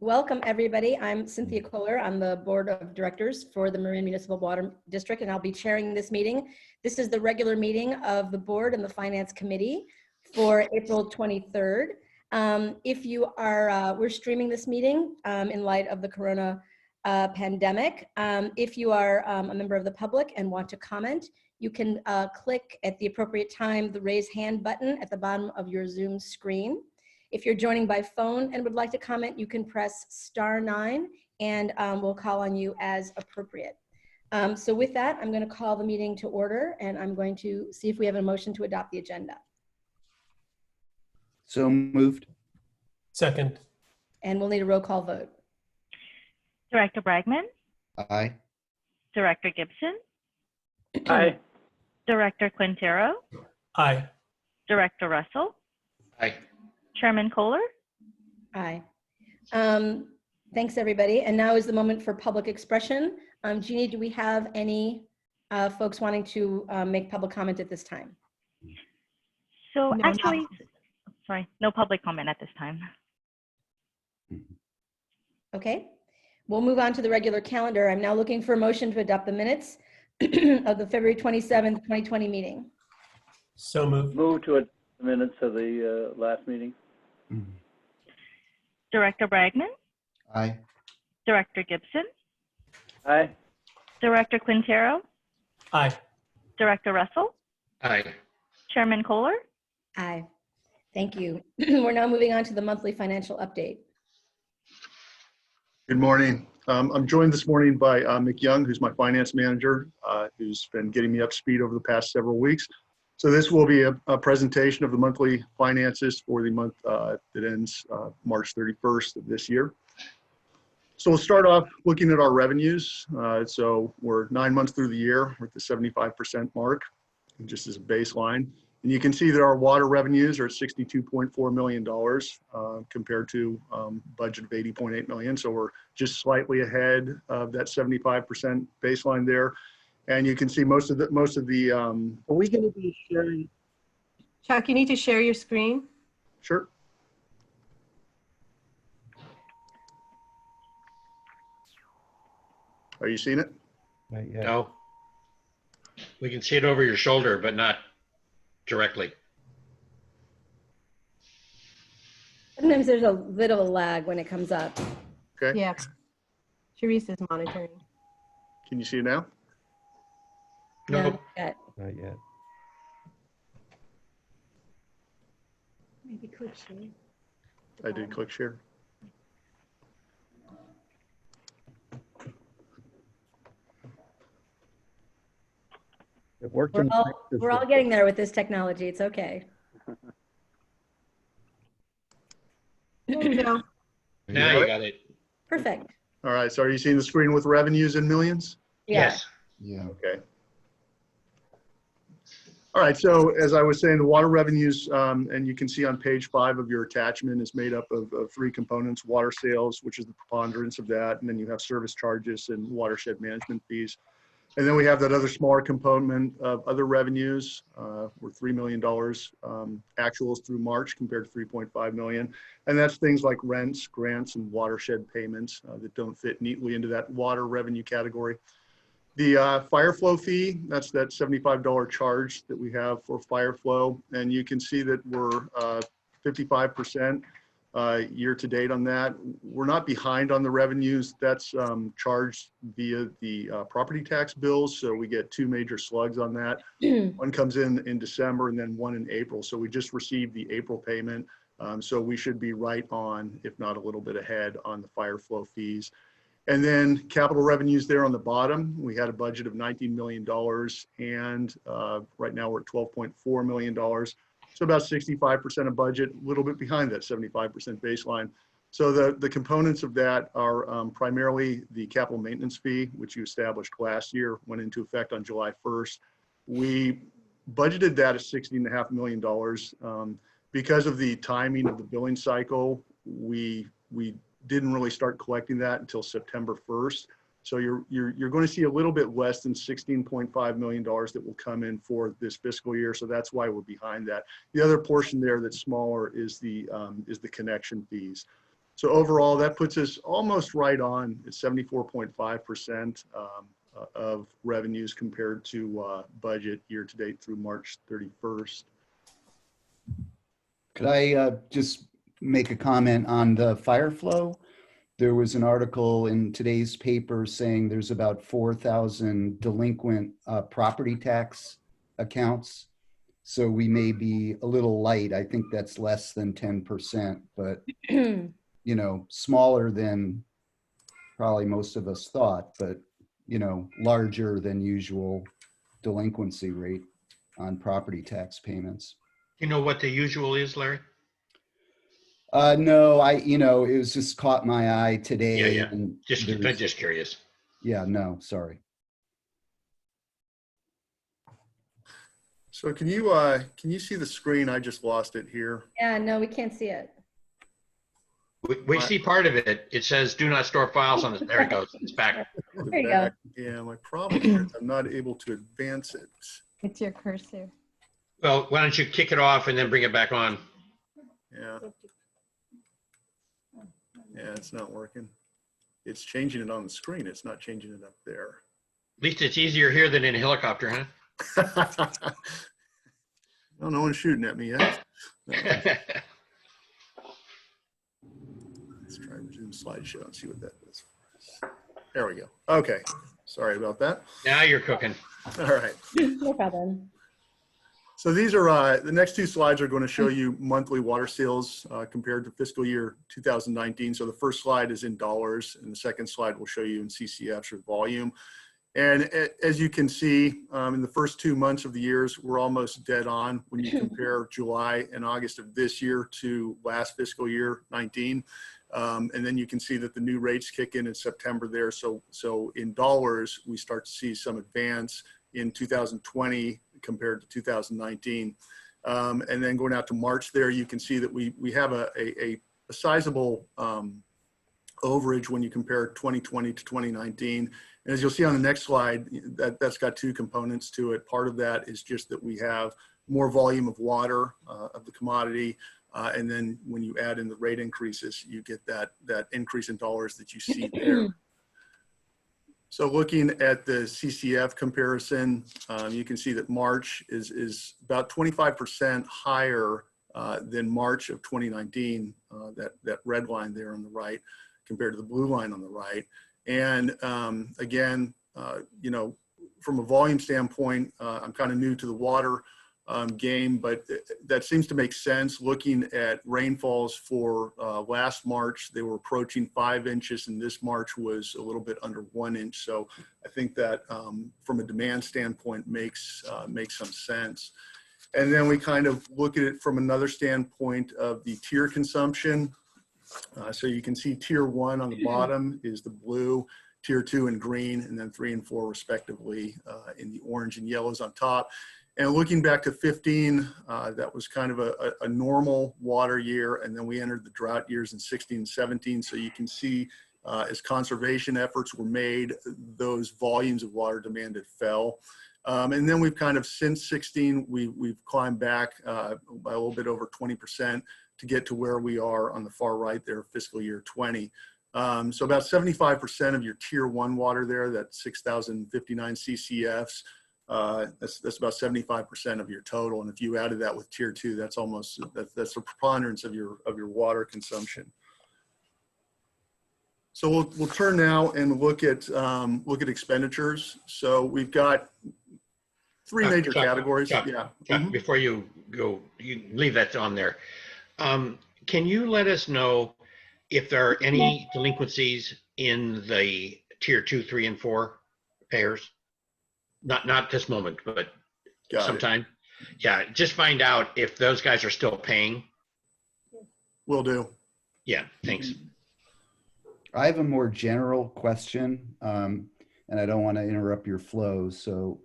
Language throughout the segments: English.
Welcome, everybody. I'm Cynthia Kohler. I'm the Board of Directors for the Marin Municipal Water District, and I'll be chairing this meeting. This is the regular meeting of the Board and the Finance Committee for April 23rd. If you are, we're streaming this meeting in light of the corona pandemic. If you are a member of the public and want to comment, you can click at the appropriate time the raise hand button at the bottom of your Zoom screen. If you're joining by phone and would like to comment, you can press *9 and we'll call on you as appropriate. So with that, I'm going to call the meeting to order, and I'm going to see if we have a motion to adopt the agenda. So moved. Second. And we'll need a roll call vote. Director Bragman, Aye. Director Gibson, Aye. Director Quintero, Aye. Director Russell, Aye. Chairman Kohler. Aye. Thanks, everybody. And now is the moment for public expression. Jeannie, do we have any folks wanting to make public comment at this time? So No, actually, sorry, no public comment at this time. Okay, we'll move on to the regular calendar. I'm now looking for a motion to adopt the minutes of the February 27th, 2020 meeting. So moved. Move to the minutes of the last meeting. Director Bragman, Aye. Director Gibson, Aye. Director Quintero, Aye. Director Russell, Aye. Chairman Kohler. Aye. Thank you. We're now moving on to the monthly financial update. Good morning. I'm joined this morning by Mick Young, who's my finance manager, who's been getting me up to speed over the past several weeks. So this will be a presentation of the monthly finances for the month that ends March 31st of this year. So we'll start off looking at our revenues. So we're 9 months through the year. We're at the 75% mark, just as a baseline. And you can see that our water revenues are at $62.4 million compared to budget of $80.8 million. So we're just slightly ahead of that 75% baseline there. And you can see most of the. Are we going to be sharing? Chuck, you need to share your screen. Sure. Are you seeing it? Not yet. No. We can see it over your shoulder, but not directly. Sometimes there's a bit of a lag when it comes up. Okay. Yeah. Therese is monitoring. Can you see it now? No. Not yet. Not yet. Maybe click share. I did click share. It worked. We're all getting there with this technology. It's okay. There you go. Now you got it. Perfect. All right. So are you seeing the screen with revenues in millions? Yeah. Yes. Yeah. Okay. All right, so as I was saying, the water revenues, and you can see on page 5 of your attachment, is made up of 3 components: water sales, which is the preponderance of that, and then you have service charges and watershed management fees. And then we have that other smaller component of other revenues. We're $3 million actuals through March compared to $3.5 million. And that's things like rents, grants, and watershed payments that don't fit neatly into that water revenue category. The fire flow fee, that's that $75 charge that we have for fire flow. And you can see that we're 55% year to date on that. We're not behind on the revenues. That's charged via the property tax bills. So we get 2 major slugs on that. One comes in December and then one in April. So we just received the April payment. So we should be right on, if not a little bit ahead, on the fire flow fees. And then capital revenues there on the bottom, we had a budget of $19 million, and right now we're at $12.4 million. So about 65% of budget, a little bit behind that 75% baseline. So the components of that are primarily the capital maintenance fee, which you established last year, went into effect on July 1st. We budgeted that at $16.5 million. Because of the timing of the billing cycle, we didn't really start collecting that until September 1st. So you're going to see a little bit less than $16.5 million that will come in for this fiscal year. So that's why we're behind that. The other portion there that's smaller is the connection fees. So overall, that puts us almost right on at 74.5% of revenues compared to budget year to date through March 31st. Could I just make a comment on the fire flow? There was an article in today's paper saying there's about 4,000 delinquent property tax accounts. So we may be a little light. I think that's less than 10%, but you know, smaller than probably most of us thought, but you know, larger than usual delinquency rate on property tax payments. You know what the usual is, Larry? No, you know, it was just caught my eye today. Yeah. And I'm just curious. yeah, no, sorry. So can you see the screen? I just lost it here. Yeah, no, we can't see it. We see part of it. It says do not store files on this. There it goes. It's back. There you go. Yeah, my problem here is I'm not able to advance it. It's your cursor. Well, why don't you kick it off and then bring it back on? Yeah. Yeah, it's not working. It's changing it on the screen. It's not changing it up there. At least it's easier here than in a helicopter, huh? Oh, no one's shooting at me yet. No. Let's try resume slideshow and see what that does. There we go. Okay. Sorry about that. Now you're cooking. All right. No problem. So these are the next two slides are going to show you monthly water sales compared to fiscal year 2019. So the first slide is in dollars, and the second slide will show you in CCFs or volume. And as you can see, in the first 2 months of the years, we're almost dead on when you compare July and August of this year to last fiscal year 19. And then you can see that the new rates kick in September there. So in dollars, we start to see some advance in 2020 compared to 2019. And then going out to March there, you can see that we have a sizable overage when you compare 2020 to 2019. And as you'll see on the next slide, that's got two components to it. Part of that is just that we have more volume of water of the commodity. And then when you add in the rate increases, you get that increase in dollars that you see there. So looking at the CCF comparison, you can see that March is about 25% higher than March of 2019, that red line there on the right, compared to the blue line on the right. And again, you know, from a volume standpoint, I'm kind of new to the water game, but that seems to make sense. Looking at rainfalls for last March, they were approaching 5 inches, and this March was a little bit under 1 inch. So I think that from a demand standpoint makes some sense. And then we kind of look at it from another standpoint of the tier consumption. So you can see tier 1 on the bottom is the blue, tier 2 in green, and then 3 and 4 respectively in the orange and yellows on top. And looking back to 15, that was kind of a normal water year. And then we entered the drought years in 16 and 17. So you can see as conservation efforts were made, those volumes of water demanded fell. And then we've kind of, since 16, we've climbed back by a little bit over 20% to get to where we are on the far right there, fiscal year 20. So about 75% of your tier 1 water there, that 6,059 CCFs, that's about 75% of your total. And if you added that with tier 2, that's almost, that's a preponderance of your water consumption. So we'll turn now and look at expenditures. So we've got 3 major categories. Chuck, Yeah. Chuck, before you go, you leave that on there. Can you let us know if there are any delinquencies in the tier 2, 3, and 4 payers? Not this moment, but sometime. Yeah, just find out if those guys are still paying. Will do. Yeah, thanks. I have a more general question, and I don't want to interrupt your flow. So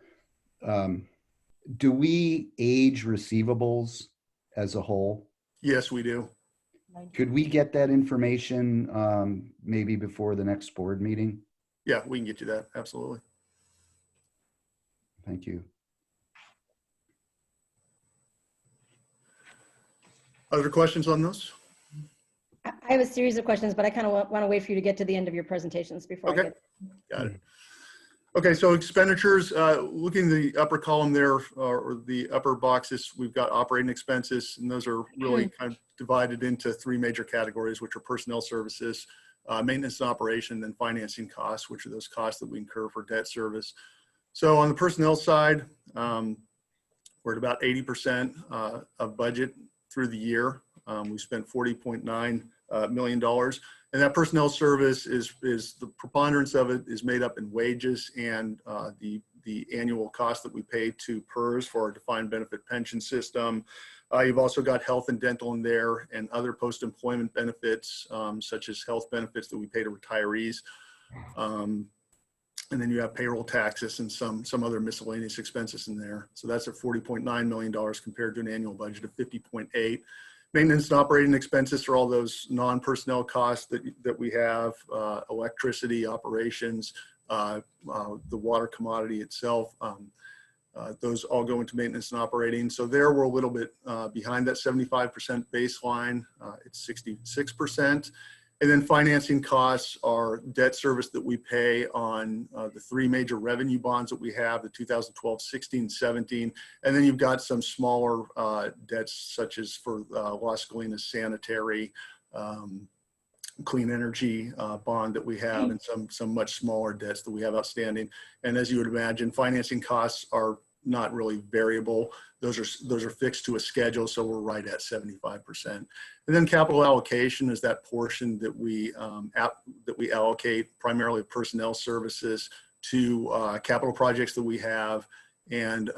do we age receivables as a whole? Yes, we do. Could we get that information maybe before the next board meeting? Yeah, we can get you that. Absolutely. Thank you. Other questions on those? I have a series of questions, but I kind of want to wait for you to get to the end of your presentations before I Okay. get. Got it. Okay, so expenditures, looking at the upper column there, or the upper boxes, we've got operating expenses, and those are really kind of divided into three major categories, which are personnel services, maintenance and operation, and financing costs, which are those costs that we incur for debt service. So on the personnel side, we're at about 80% of budget through the year. We spent $40.9 million. And that personnel service is the preponderance of it is made up in wages and the annual cost that we pay to PERS for our defined benefit pension system. You've also got health and dental in there and other post-employment benefits, such as health benefits that we pay to retirees. And then you have payroll taxes and some other miscellaneous expenses in there. So that's at $40.9 million compared to an annual budget of $50.8. Maintenance and operating expenses are all those non-personnel costs that we have, electricity, operations, the water commodity itself. Those all go into maintenance and operating. So there we're a little bit behind that 75% baseline. It's 66%. And then financing costs are debt service that we pay on the three major revenue bonds that we have, the 2012, 16, 17. And then you've got some smaller debts such as for Las Colinas Sanitary, clean energy bond that we have, and some much smaller debts that we have outstanding. And as you would imagine, financing costs are not really variable. Those are fixed to a schedule, so we're right at 75%. And then capital allocation is that portion that we allocate primarily personnel services to capital projects that we have, and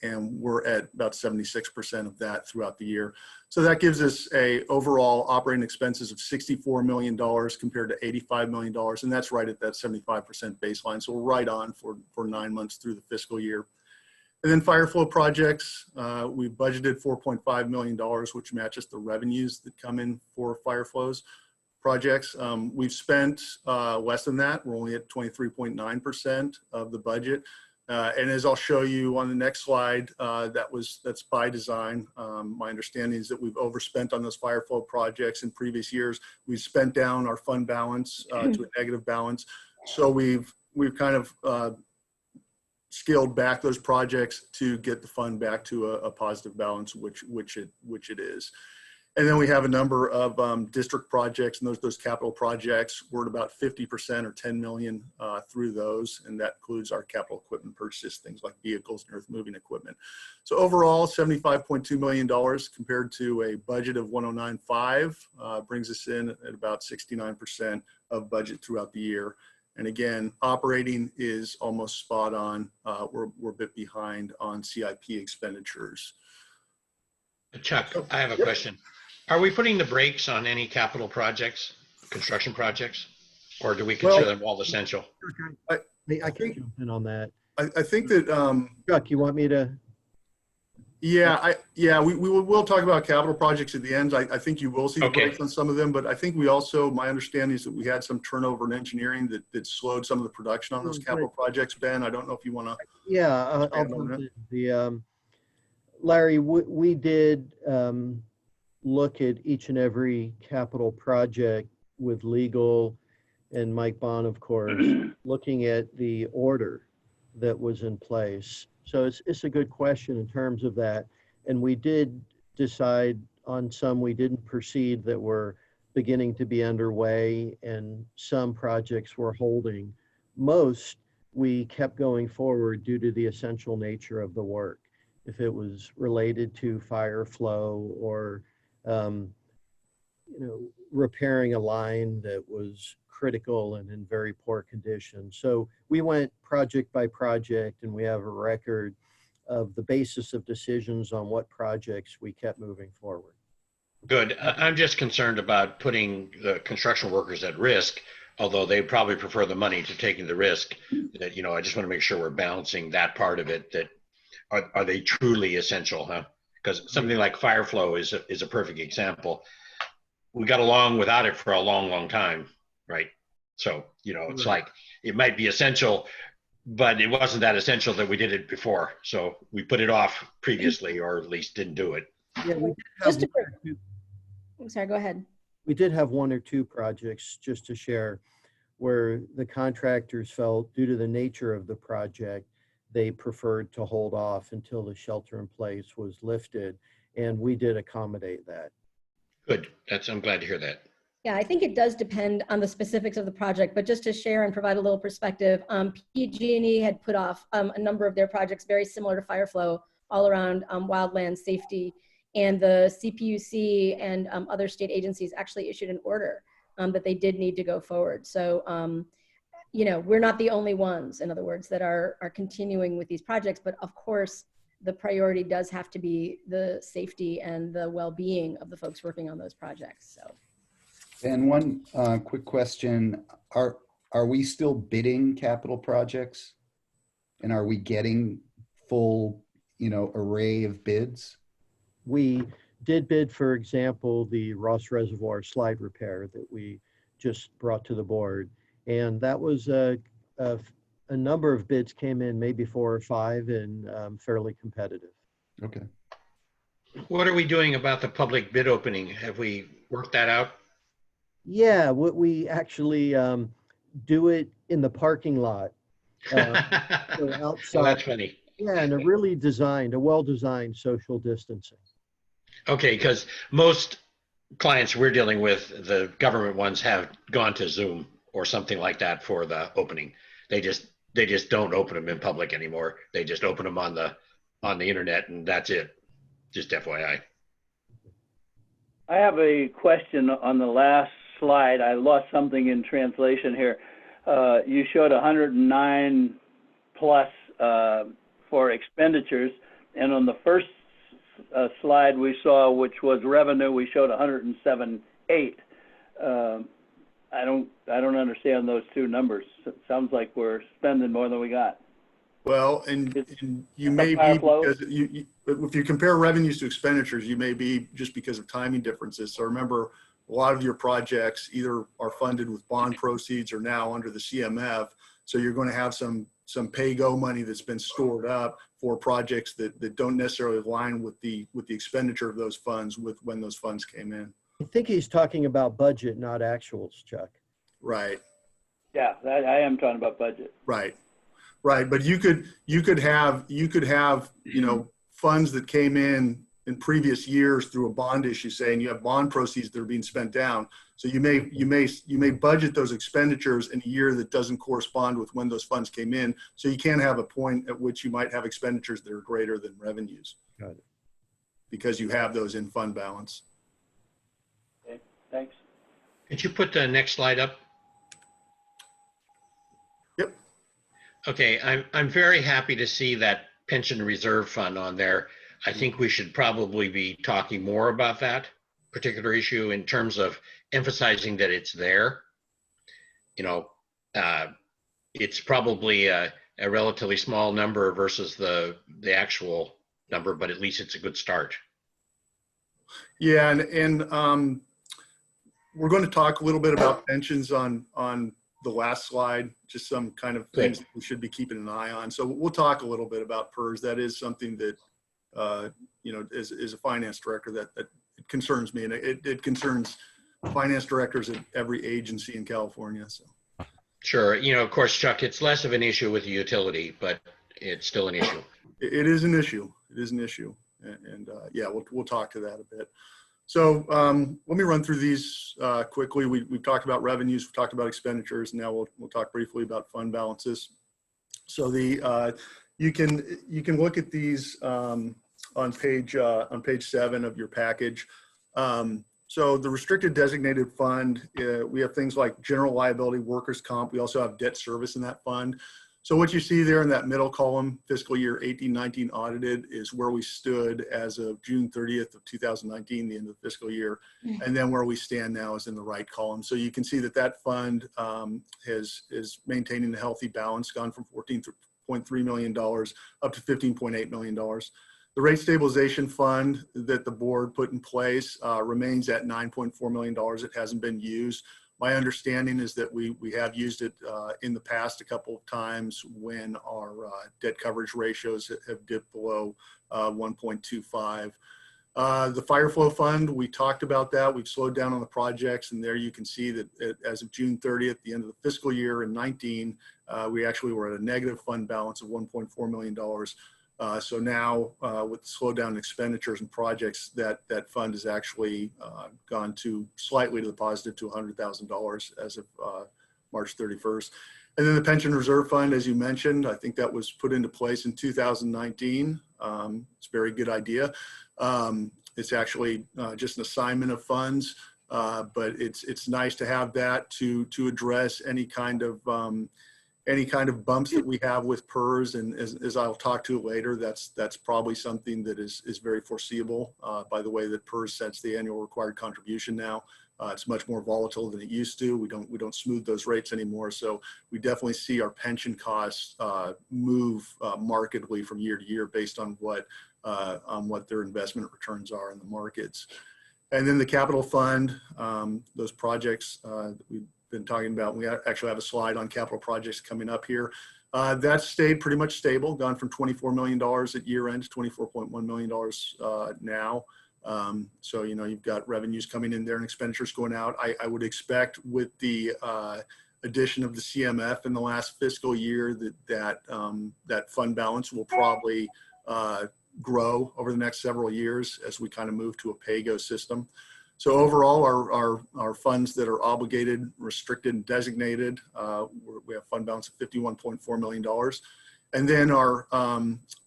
we're at about 76% of that throughout the year. So that gives us a overall operating expenses of $64 million compared to $85 million, and that's right at that 75% baseline. So we're right on for 9 months through the fiscal year. And then fire flow projects, we budgeted $4.5 million, which matches the revenues that come in for fire flows projects. We've spent less than that. We're only at 23.9% of the budget. And as I'll show you on the next slide, that's by design. My understanding is that we've overspent on those fire flow projects in previous years. We've spent down our fund balance to a negative balance. So we've kind of scaled back those projects to get the fund back to a positive balance, which it is. And then we have a number of district projects, and those capital projects. We're at about 50% or 10 million through those, and that includes our capital equipment purchase, things like vehicles and earth moving equipment. So overall, $75.2 million compared to a budget of 109.5 brings us in at about 69% of budget throughout the year. And again, operating is almost spot on. We're a bit behind on CIP expenditures. Chuck, I have a question. Are we putting the brakes on any capital projects, construction projects, or do we consider them all essential? I can jump in on that. I think that Chuck, you want me to? Yeah, we will talk about capital projects at the end. I think you will see the brakes on some of them, but I think we also, my understanding is that we had some turnover in engineering that slowed some of the production on those capital projects. Ben, I don't know if you want to. Yeah, I'll jump in. Larry, we did look at each and every capital project with legal and Mike Bond, of course, looking at the order that was in place. So it's a good question in terms of that. And we did decide on some we didn't proceed that were beginning to be underway, and some projects were holding. Most we kept going forward due to the essential nature of the work. If it was related to fire flow or repairing a line that was critical and in very poor condition. So we went project by project, and we have a record of the basis of decisions on what projects we kept moving forward. Good. I'm just concerned about putting the construction workers at risk, although they probably prefer the money to taking the risk. That, I just want to make sure we're balancing that part of it. That are they truly essential, huh? Because something like fire flow is a perfect example. We got along without it for a long, long time, right? So, it's like, it might be essential, but it wasn't that essential that we did it before. So we put it off previously, or at least didn't do it. Yeah, we did Just I'm sorry, go ahead. We did have one or two projects, just to share, where the contractors felt, due to the nature of the project, they preferred to hold off until the shelter in place was lifted, and we did accommodate that. Good. I'm glad to hear that. Yeah, I think it does depend on the specifics of the project, but just to share and provide a little perspective, PG&E had put off a number of their projects very similar to Fireflow all around wildland safety, and the CPUC and other state agencies actually issued an order that they did need to go forward. So, you know, we're not the only ones, in other words, that are continuing with these projects, but of course, the priority does have to be the safety and the well-being of the folks working on those projects. So. And one quick question, are we still bidding capital projects? And are we getting full, you know, array of bids? We did bid, for example, the Ross Reservoir slide repair that we just brought to the board. And that was a number of bids came in, maybe 4 or 5, and fairly competitive. Okay. What are we doing about the public bid opening? Have we worked that out? Yeah, we actually do it in the parking lot. So outside. Well, that's funny. Yeah, and a well-designed social distancing. Okay, because most clients we're dealing with, the government ones, have gone to Zoom or something like that for the opening. They just don't open them in public anymore. They just open them on the internet, and that's it. Just FYI. I have a question on the last slide. I lost something in translation here. You showed 109 plus for expenditures, and on the first slide we saw, which was revenue, we showed 107.8. I don't understand those two numbers. It sounds like we're spending more than we got. Well, and you may be, because if you compare revenues to expenditures, you may be just because of timing differences. So remember, a lot of your projects either are funded with bond proceeds or now under the CMF. So you're going to have some pay-go money that's been stored up for projects that don't necessarily align with the expenditure of those funds with when those funds came in. I think he's talking about budget, not actuals, Chuck. Right. Yeah, I am talking about budget. Right. Right. But you could have, you know, funds that came in previous years through a bond issue, saying you have bond proceeds that are being spent down. So you may budget those expenditures in a year that doesn't correspond with when those funds came in. So you can have a point at which you might have expenditures that are greater than revenues. Got it. Because you have those in fund balance. Okay, thanks. Could you put the next slide up? Yep. Okay, I'm very happy to see that pension reserve fund on there. I think we should probably be talking more about that particular issue in terms of emphasizing that it's there. You know, it's probably a relatively small number versus the actual number, but at least it's a good start. Yeah, and we're going to talk a little bit about pensions on the last slide, just some kind of things that we should be keeping an eye on. So we'll talk a little bit about PERS. That is something that, you know, as a finance director, that it concerns me, and it concerns finance directors at every agency in California. So. Sure. You know, of course, Chuck, it's less of an issue with the utility, but it's still an issue. It is an issue. It is an issue. And yeah, we'll talk to that a bit. So let me run through these quickly. We've talked about revenues, we've talked about expenditures, and now we'll talk briefly about fund balances. So you can look at these on page 7 of your package. So the restricted designated fund, we have things like general liability, workers' comp. We also have debt service in that fund. So what you see there in that middle column, fiscal year 18-19 audited, is where we stood as of June 30th of 2019, the end of the fiscal year. And then where we stand now is in the right column. So you can see that fund is maintaining a healthy balance, gone from $14.3 million up to $15.8 million. The rate stabilization fund that the board put in place remains at $9.4 million. It hasn't been used. My understanding is that we have used it in the past a couple of times when our debt coverage ratios have dipped below 1.25. The fire flow fund, we talked about that. We've slowed down on the projects, and there you can see that as of June 30th, the end of the fiscal year in 19, we actually were at a negative fund balance of $1.4 million. So now with the slowdown in expenditures and projects, that fund has actually gone to slightly to the positive to $100,000 as of March 31st. And then the pension reserve fund, as you mentioned, I think that was put into place in 2019. It's a very good idea. It's actually just an assignment of funds, but it's nice to have that to address any kind of bumps that we have with PERS. And as I'll talk to later, that's probably something that is very foreseeable by the way that PERS sets the annual required contribution now. It's much more volatile than it used to. We don't smooth those rates anymore. So we definitely see our pension costs move markedly from year to year based on what their investment returns are in the markets. And then the capital fund, those projects that we've been talking about, we actually have a slide on capital projects coming up here. That's stayed pretty much stable, gone from $24 million at year end to $24.1 million now. So, you know, you've got revenues coming in there and expenditures going out. I would expect with the addition of the CMF in the last fiscal year that fund balance will probably grow over the next several years as we kind of move to a pay-go system. So overall, our funds that are obligated, restricted, and designated, we have fund balance of $51.4 million. And then our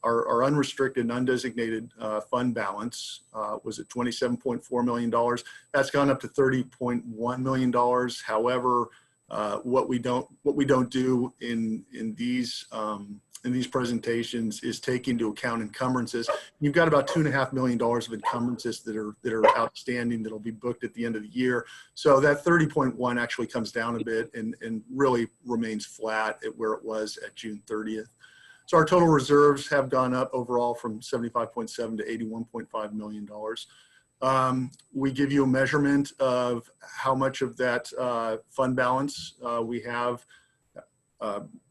unrestricted and undesignated fund balance was at $27.4 million. That's gone up to $30.1 million. However, what we don't do in these presentations is take into account encumbrances. You've got about $2.5 million of encumbrances that are outstanding that'll be booked at the end of the year. So that 30.1 actually comes down a bit and really remains flat at where it was at June 30th. So our total reserves have gone up overall from 75.7 to $81.5 million. We give you a measurement of how much of that fund balance we have,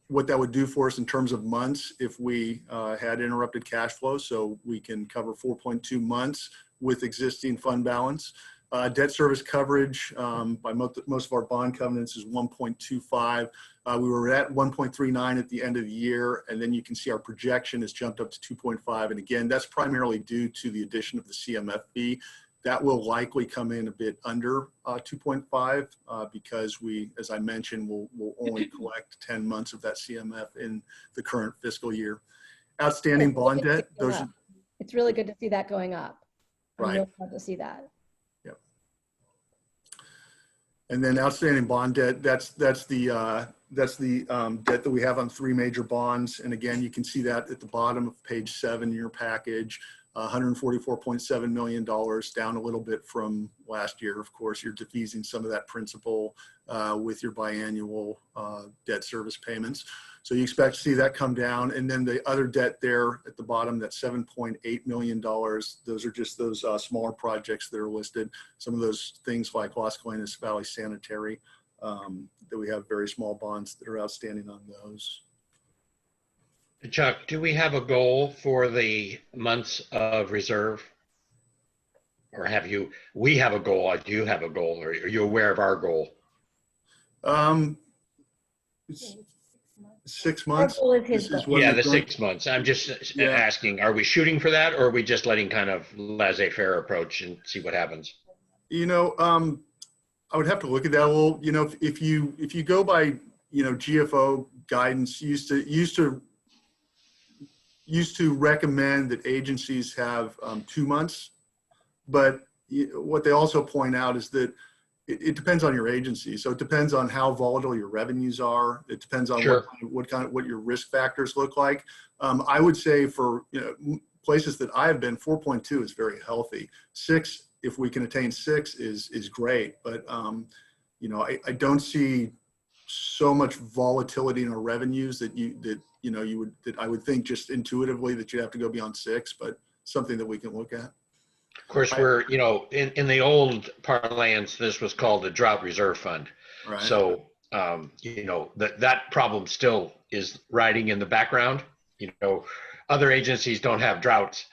what that would do for us in terms of months if we had interrupted cash flow. So we can cover 4.2 months with existing fund balance. Debt service coverage by most of our bond covenants is 1.25. We were at 1.39 at the end of the year, and then you can see our projection has jumped up to 2.5. And again, that's primarily due to the addition of the CMF fee. That will likely come in a bit under 2.5 because we, as I mentioned, will only collect 10 months of that CMF in the current fiscal year. Outstanding bond debt, those are, it's really good to see that going up. I'm right. really glad to see that. Yep. And then outstanding bond debt, that's the debt that we have on 3 major bonds. And again, you can see that at the bottom of page 7 in your package. $144.7 million, down a little bit from last year. Of course, you're defeasing some of that principal with your biannual debt service payments. So you expect to see that come down. And then the other debt there at the bottom, that's $7.8 million. Those are just those smaller projects that are listed. Some of those things like Las Colinas Valley Sanitary, that we have very small bonds that are outstanding on those. Chuck, do we have a goal for the months of reserve? Or have you, we have a goal, or do you have a goal, or are you aware of our goal? 6 months. Our goal is his goal. Yeah, the 6 months. I'm just asking, are we shooting for that, or are we just letting kind of laissez-faire approach and see what happens? You know, I would have to look at that a little. You know, if you go by, you know, GFO guidance, used to recommend that agencies have 2 months, but what they also point out is that it depends on your agency. So it depends on how volatile your revenues are. It depends on Sure. what your risk factors look like. I would say for, you know, places that I have been, 4.2 is very healthy. 6, if we can attain 6, is great. But you know, I don't see so much volatility in our revenues that I would think just intuitively that you have to go beyond 6, but something that we can look at. Of course, we're, you know, in the old parlance, this was called the drought reserve fund. Right. So, you know, that problem still is riding in the background. You know, other agencies don't have droughts.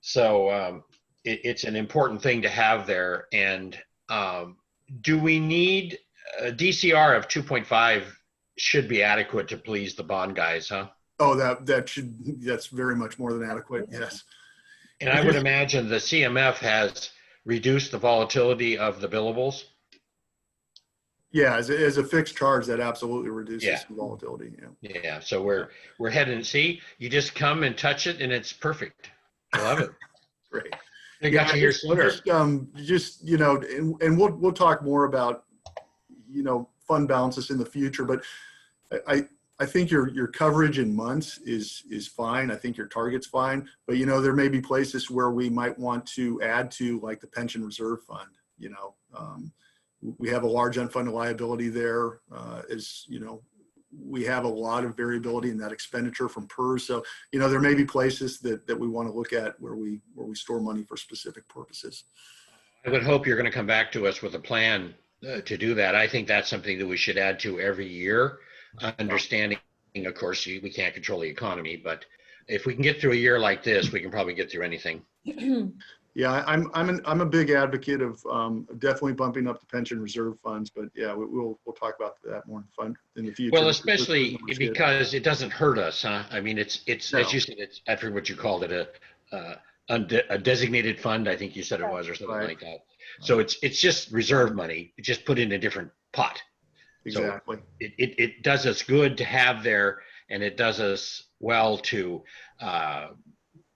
So it's an important thing to have there. And do we need a DCR of 2.5 should be adequate to please the bond guys, huh? Oh, that's very much more than adequate. Yes. And I would imagine the CMF has reduced the volatility of the billables. Yeah, as a fixed charge, that absolutely reduces Yeah. the volatility. Yeah. Yeah, so we're heading. See, you just come and touch it, and it's perfect. I love it. Great. They got you here sooner. Just and we'll talk more about fund balances in the future, but I think your coverage in months is fine. I think your target's fine, but there may be places where we might want to add to, like the pension reserve fund. We have a large unfunded liability there. We have a lot of variability in that expenditure from PERS. So, there may be places that we want to look at where we store money for specific purposes. I would hope you're going to come back to us with a plan to do that. I think that's something that we should add to every year. Understanding, of course, we can't control the economy, but if we can get through a year like this, we can probably get through anything. Yeah, I'm a big advocate of definitely bumping up the pension reserve funds, but yeah, we'll talk about that more in the future. Well, especially because it doesn't hurt us, huh? I mean, it's No. As you said, I forget what you called it, a designated fund, I think you said it was, or something like that. So it's just reserve money, just put in a different pot. Exactly. So it does us good to have there, and it does us well to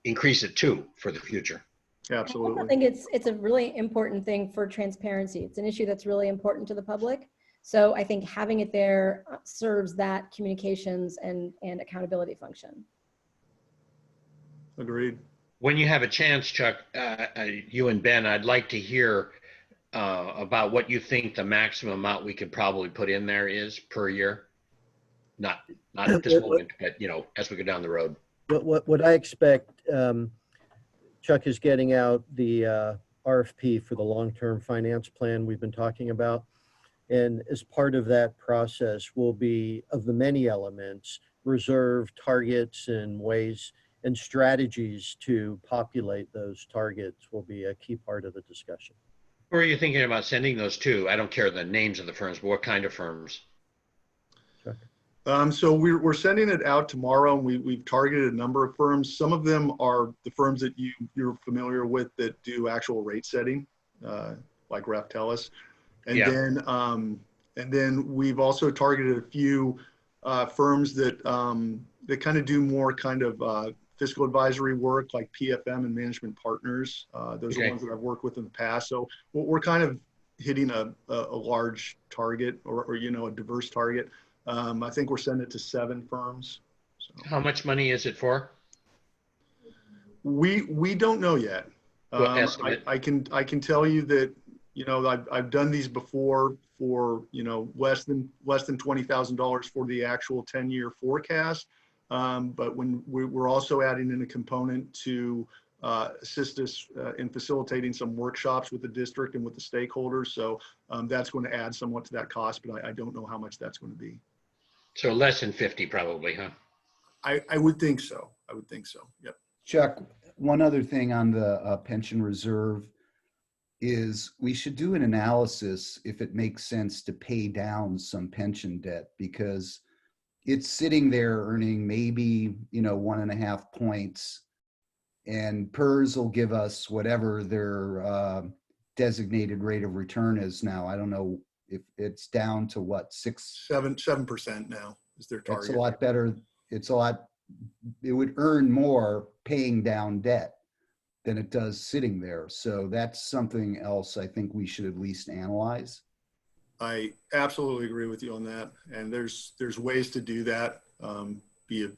increase it too for the future. Absolutely. I think it's a really important thing for transparency. It's an issue that's really important to the public. So I think having it there serves that communications and accountability function. Agreed. When you have a chance, Chuck, you and Ben, I'd like to hear about what you think the maximum amount we could probably put in there is per year. Not at this moment, but as we go down the road. What I expect, Chuck is getting out the RFP for the long-term finance plan we've been talking about. And as part of that process will be, of the many elements, reserve targets and ways and strategies to populate those targets will be a key part of the discussion. Who are you thinking about sending those to? I don't care the names of the firms, but what kind of firms? Chuck? So we're sending it out tomorrow, and we've targeted a number of firms. Some of them are the firms that you're familiar with that do actual rate setting, like Raftellus. And then we've also targeted a few firms that kind of do more kind of fiscal advisory work, like PFM and Management Partners. Those are ones that I've worked with in the past. So we're kind of hitting a large target or a diverse target. I think we're sending it to 7 firms. So. How much money is it for? We don't know yet. I can tell you that I've done these before for less than $20,000 for the actual 10-year forecast. But when we're also adding in a component to assist us in facilitating some workshops with the district and with the stakeholders. So that's going to add somewhat to that cost, but I don't know how much that's going to be. So less than 50 probably, huh? I would think so. I would think so. Yep. Chuck, one other thing on the pension reserve is we should do an analysis if it makes sense to pay down some pension debt, because it's sitting there earning maybe 1.5 points, and PERS will give us whatever their designated rate of return is now. I don't know if it's down to what, 7% now is their target. It's a lot better. It would earn more paying down debt than it does sitting there. So that's something else I think we should at least analyze. I absolutely agree with you on that. And there's ways to do that, be a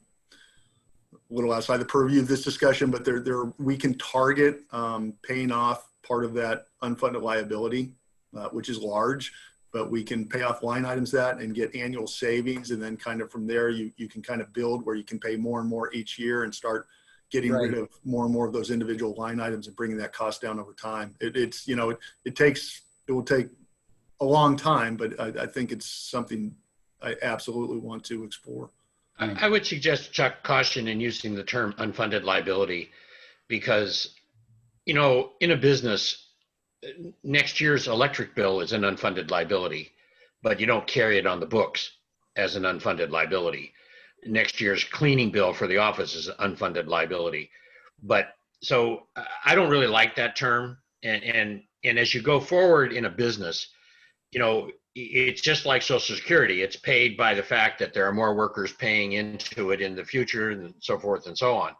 little outside the purview of this discussion, but we can target paying off part of that unfunded liability, which is large, but we can pay off line items that and get annual savings. And then kind of from there, you can kind of build where you can pay more and more each year and start getting rid of more and more of those individual line items and bringing that cost down over time. It will take a long time, but I think it's something I absolutely want to explore. I would suggest, Chuck, caution in using the term unfunded liability, because you know, in a business, next year's electric bill is an unfunded liability, but you don't carry it on the books as an unfunded liability. Next year's cleaning bill for the office is an unfunded liability. But so I don't really like that term. And as you go forward in a business, you know, it's just like Social Security. It's paid by the fact that there are more workers paying into it in the future and so forth and so on.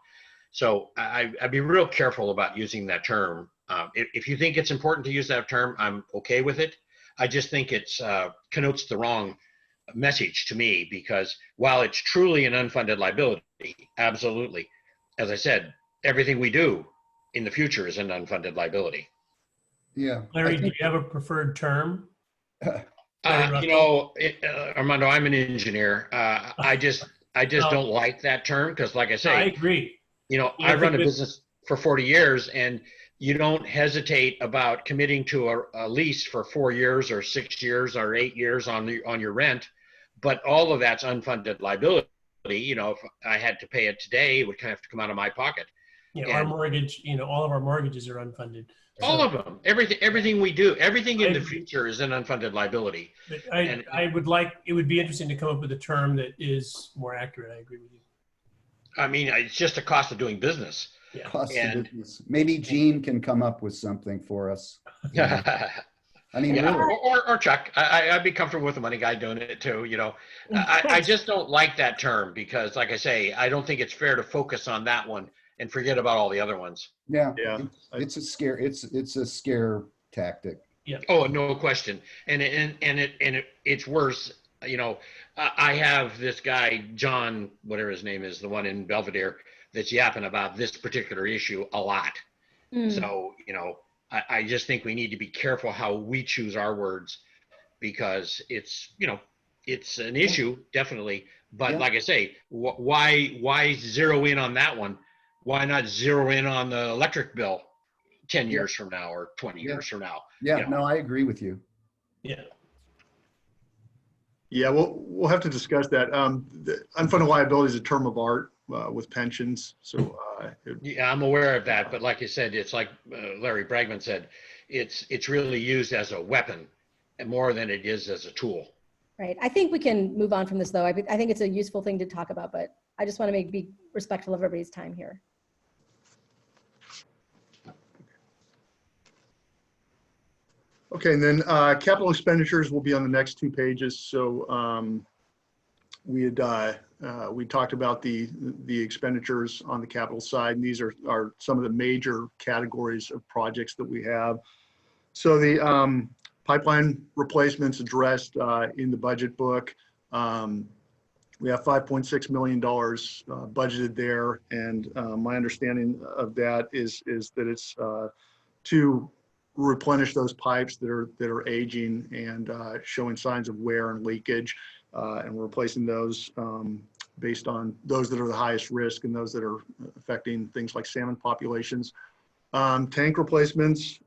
So I'd be real careful about using that term. If you think it's important to use that term, I'm okay with it. I just think it's connotes the wrong message to me, because while it's truly an unfunded liability, absolutely, as I said, everything we do in the future is an unfunded liability. Yeah. Larry, do you have a preferred term? You know, Armando, I'm an engineer. I just don't like that term, because, like I I say, agree. you know, Yeah, I I run a think business for 40 years, and you don't hesitate about committing to a lease for 4 years or 6 years or 8 years on your rent, but all of that's unfunded liability. You know, if I had to pay it today, it would kind of have to come out of my pocket. Yeah, our And mortgage, you know, all of our mortgages are unfunded. all of them, everything we do, everything in I the agree. future is an unfunded liability. But And- I would like, it would be interesting to come up with a term that is more accurate. I agree with you. I mean, it's just a cost of doing business. Yeah. Cost of And- business. Maybe Gene can come up with something for us. I mean, Yeah, really. or Chuck. I'd be comfortable with a money guy doing it too. You know, I just don't like that term, because, like I say, I don't think it's fair to focus on that one and forget about all the other ones. Yeah. Yeah. It's a scare. It's a scare tactic. Oh, no question. And it's worse. You know, I have this guy, John, whatever his name is, the one in Belvedere, that's yapping about this particular issue a lot. So, you know, I just think we need to be careful how we choose our words, because it's, you know, it's an issue, definitely. But Yeah. like I say, why zero in on that one? Why not zero in on the electric bill 10 years from now or 20 Yeah. years from now? Yeah. You know. No, I agree with you. Yeah. Yeah, we'll have to discuss that. The unfunded liability is a term of art with pensions. So Yeah, I'm aware of that, but like you said, it's like Larry Bregman said, it's really used as a weapon and more than it is as a tool. Right. I think we can move on from this, though. I think it's a useful thing to talk about, but I just want to be respectful of everybody's time here. okay, and then capital expenditures will be on the next 2 pages. So we talked about the expenditures on the capital side, and these are some of the major categories of projects that we have. So the pipeline replacements addressed in the budget book. We have $5.6 million budgeted there, and my understanding of that is that it's to replenish those pipes that are aging and showing signs of wear and leakage, and we're replacing those based on those that are the highest risk and those that are affecting things like salmon populations. Tank replacements,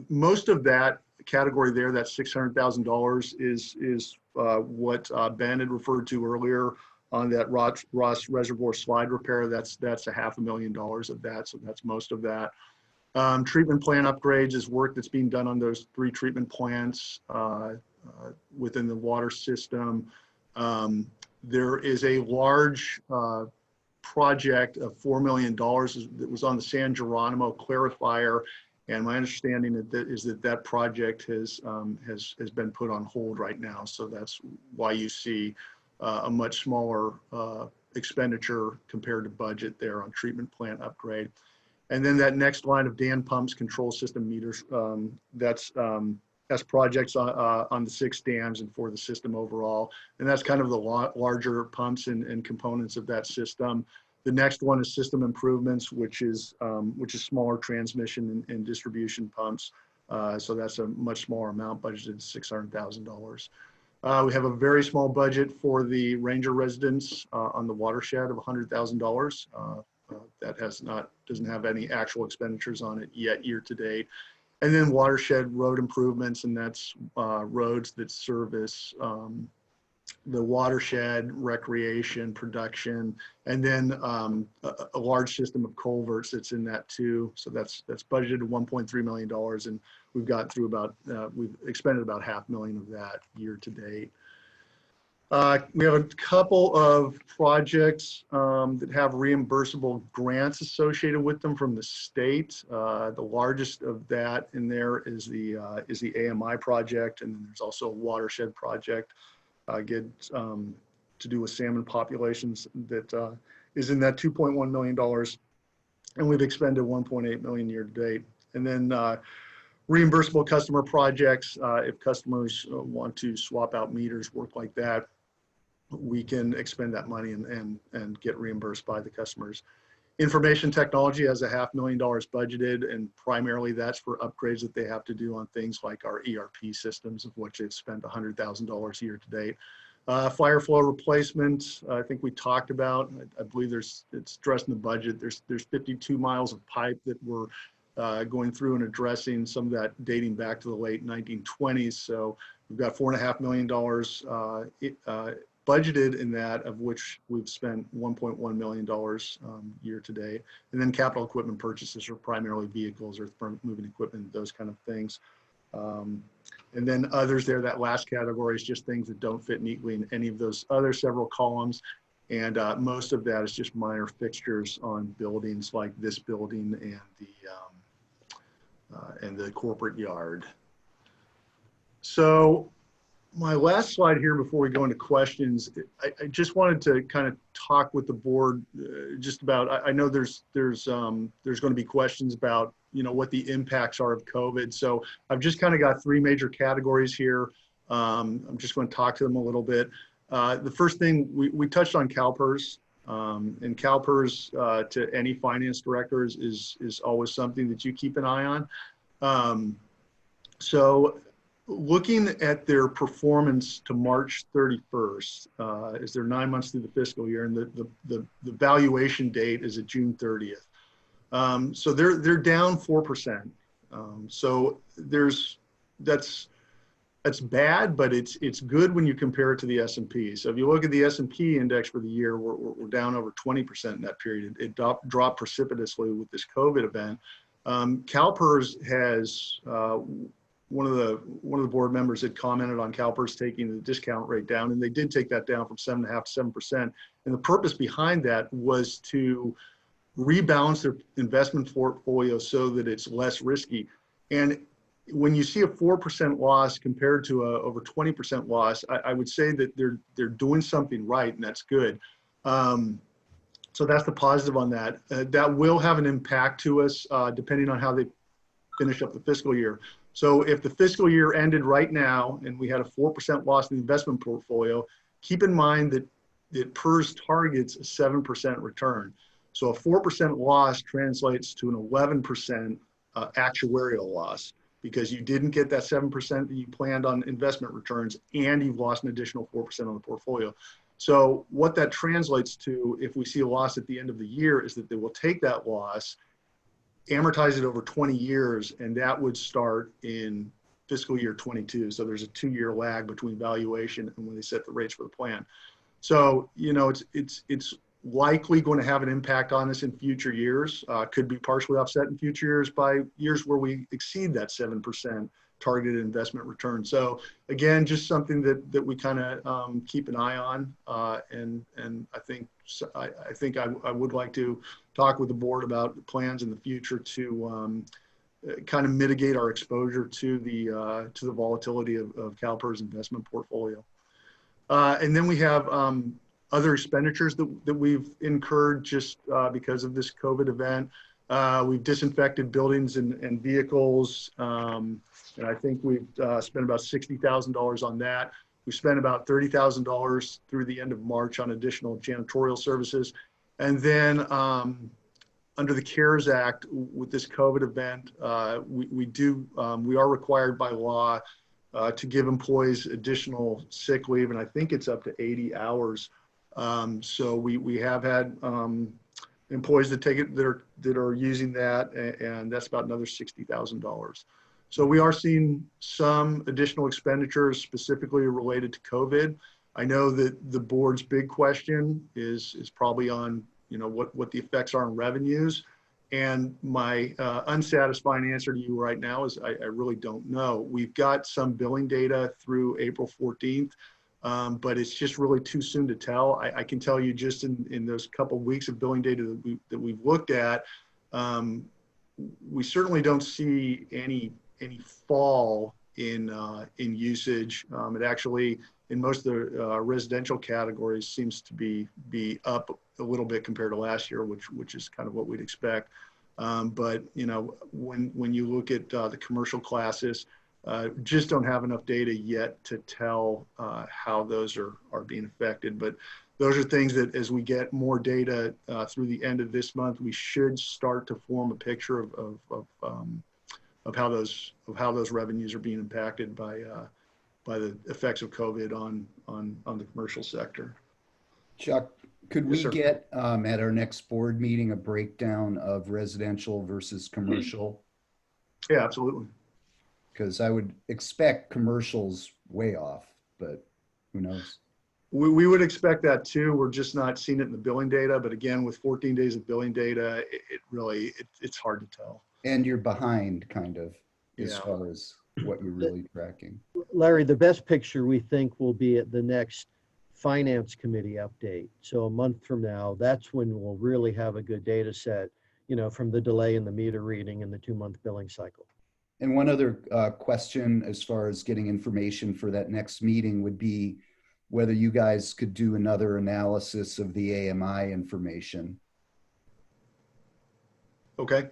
most of that category there, that $600,000 is what Ben had referred to earlier on that Ross Reservoir slide repair. That's $500,000 of that, so that's most of that. Treatment plant upgrades is work that's being done on those 3 treatment plants within the water system. There is a large project of $4 million that was on the San Geronimo clarifier, and my understanding is that project has been put on hold right now. So that's why you see a much smaller expenditure compared to budget there on treatment plant upgrade. And then that next line of Dan pumps, control system meters, that's projects on the 6 dams and for the system overall. And that's kind of the larger pumps and components of that system. The next one is system improvements, which is smaller transmission and distribution pumps. So that's a much smaller amount, budgeted $600,000. We have a very small budget for the Ranger residents on the watershed of $100,000. That doesn't have any actual expenditures on it yet year to date. And then watershed road improvements, and that's roads that service the watershed, recreation, production, and then a large system of culverts that's in that too. So that's budgeted $1.3 million, and we've got through about, we've expended about $500,000 of that year to date. We have a couple of projects that have reimbursable grants associated with them from the state. The largest of that in there is the AMI project, and then there's also a watershed project to do with salmon populations that is in that $2.1 million, and we've expended $1.8 million year to date. And then reimbursable customer projects, if customers want to swap out meters, work like that, we can expend that money and get reimbursed by the customers. Information technology has $500,000 budgeted, and primarily that's for upgrades that they have to do on things like our ERP systems, of which they've spent $100,000 year to date. Fire flow replacement, I think we talked about. I believe it's addressed in the budget. There's 52 miles of pipe that we're going through and addressing, some of that dating back to the late 1920s. So we've got $4.5 million budgeted in that, of which we've spent $1.1 million year to date. And then capital equipment purchases are primarily vehicles or moving equipment, those kind of things. And then others there, that last category is just things that don't fit neatly in any of those other several columns. And most of that is just minor fixtures on buildings like this building and the corporate yard. So my last slide here before we go into questions, I just wanted to kind of talk with the board just about, I know there's going to be questions about, you know, what the impacts are of COVID. So I've just kind of got three major categories here. I'm just going to talk to them a little bit. The first thing, we touched on CalPERS, and CalPERS to any finance directors is always something that you keep an eye on. So looking at their performance to March 31st, is their 9 months through the fiscal year, and the valuation date is at June 30th. So they're down 4%. So that's bad, but it's good when you compare it to the S&P. So if you look at the S&P index for the year, we're down over 20% in that period. It dropped precipitously with this COVID event. CalPERS has one of the board members had commented on CalPERS taking the discount rate down, and they did take that down from 7.5% to 7%. And the purpose behind that was to rebalance their investment portfolio so that it's less risky. And when you see a 4% loss compared to a over 20% loss, I would say that they're doing something right, and that's good. So that's the positive on that. That will have an impact to us depending on how they finish up the fiscal year. So if the fiscal year ended right now and we had a 4% loss in the investment portfolio, keep in mind that PERS targets a 7% return. So a 4% loss translates to an 11% actuarial loss, because you didn't get that 7% that you planned on investment returns, and you've lost an additional 4% on the portfolio. So what that translates to, if we see a loss at the end of the year, is that they will take that loss, amortize it over 20 years, and that would start in fiscal year 22. So there's a 2-year lag between valuation and when they set the rates for the plan. So, you know, it's likely going to have an impact on us in future years. Could be partially offset in future years by years where we exceed that 7% targeted investment return. So again, just something that we kind of keep an eye on. And I think I would like to talk with the board about the plans in the future to kind of mitigate our exposure to the volatility of CalPERS investment portfolio. And then we have other expenditures that we've incurred just because of this COVID event. We've disinfected buildings and vehicles, and I think we've spent about $60,000 on that. We spent about $30,000 through the end of March on additional janitorial services. And then under the CARES Act, with this COVID event, we are required by law to give employees additional sick leave, and I think it's up to 80 hours. So we have had employees that take it that are using that, and that's about another $60,000. So we are seeing some additional expenditures specifically related to COVID. I know that the board's big question is probably on, what the effects are on revenues. And my unsatisfying answer to you right now is I really don't know. We've got some billing data through April 14th, but it's just really too soon to tell. I can tell you just in those couple of weeks of billing data that we've looked at, we certainly don't see any fall in usage. It actually, in most of the residential categories, seems to be up a little bit compared to last year, which is kind of what we'd expect. But when you look at the commercial classes, just don't have enough data yet to tell how those are being affected. But those are things that, as we get more data through the end of this month, we should start to form a picture of how those revenues are being impacted by the effects of COVID on the commercial sector. Chuck, could Yes, we sir. get at our next board meeting a breakdown of residential versus commercial? Yeah, absolutely. Because I would expect commercials way off, but who knows? We would expect that too. We're just not seeing it in the billing data. But again, with 14 days of billing data, it's hard to tell. And you're behind kind of as Yeah. far as what you're really tracking. Larry, the best picture we think will be at the next Finance Committee update. So a month from now, that's when we'll really have a good data set, from the delay in the meter reading and the 2-month billing cycle. And one other question as far as getting information for that next meeting would be whether you guys could do another analysis of the AMI information. Okay.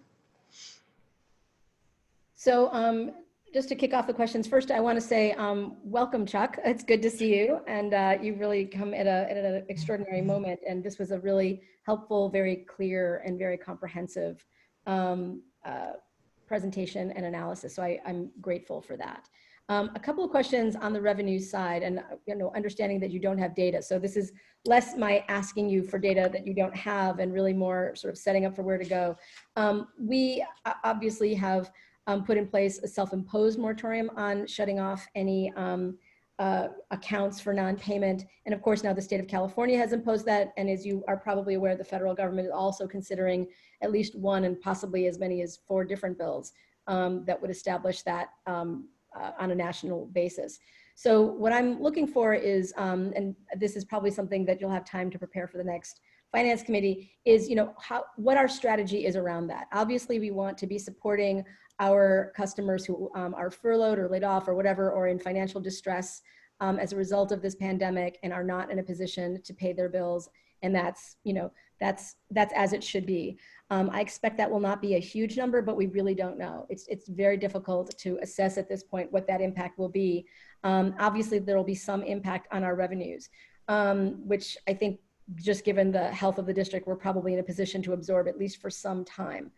So just to kick off the questions, first I want to say welcome, Chuck. It's good to see you, and you've really come at an extraordinary moment. And this was a really helpful, very clear, and very comprehensive presentation and analysis. So I'm grateful for that. A couple of questions on the revenue side, and understanding that you don't have data. So this is less my asking you for data that you don't have, and really more sort of setting up for where to go. We obviously have put in place a self-imposed moratorium on shutting off any accounts for non-payment. And of course, now the state of California has imposed that. And as you are probably aware, the federal government is also considering at least one and possibly as many as 4 different bills that would establish that on a national basis. So what I'm looking for is, and this is probably something that you'll have time to prepare for the next Finance Committee, is what our strategy is around that. Obviously, we want to be supporting our customers who are furloughed or laid off or whatever, or in financial distress as a result of this pandemic and are not in a position to pay their bills. And that's as it should be. I expect that will not be a huge number, but we really don't know. It's very difficult to assess at this point what that impact will be. Obviously, there will be some impact on our revenues, which I think, just given the health of the district, we're probably in a position to absorb at least for some time